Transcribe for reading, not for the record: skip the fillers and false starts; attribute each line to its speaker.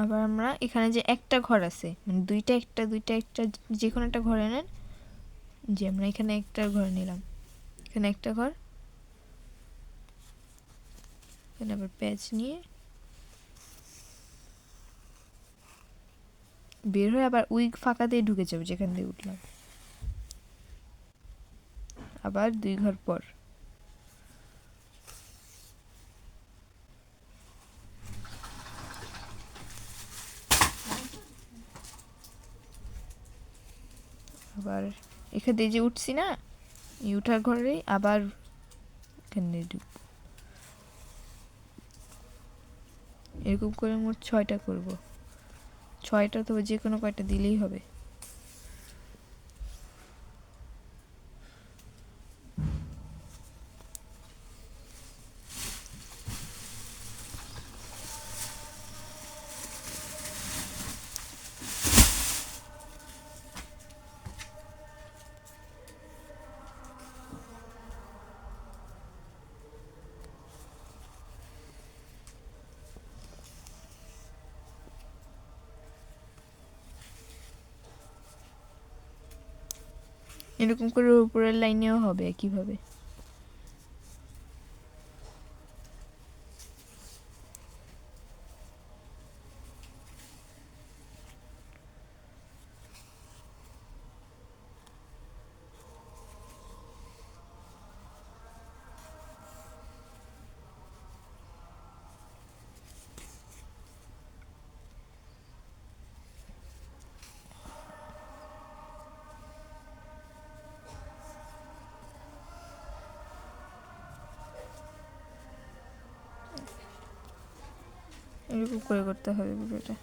Speaker 1: আবার আমরা এখানে যে একটা ঘর আছে, মানে দুইটা একটা যে কোনো একটা ঘরে নেন, যে আমরা এখানে একটা ঘর নিলাম, এখানে একটা ঘর, এখানে আবার প্যাচ নিয়ে বের হয়ে আবার ওই ফাঁকা দিয়ে ঢুকে যাবো যেখান দিয়ে উঠলাম। আবার 2 ঘর পর আবার এখান দিয়ে যে উঠছি না, এই উঠার ঘরে আবার এখানে ঢুকবো। এরকম করে মোট 6টা করব। 6টা তো যে কোনো কয়টা দিলেই হবে। এরকম করে উপরের লাইনেও হবে একইভাবে। এরকম করে করতে হবে পুরোটা।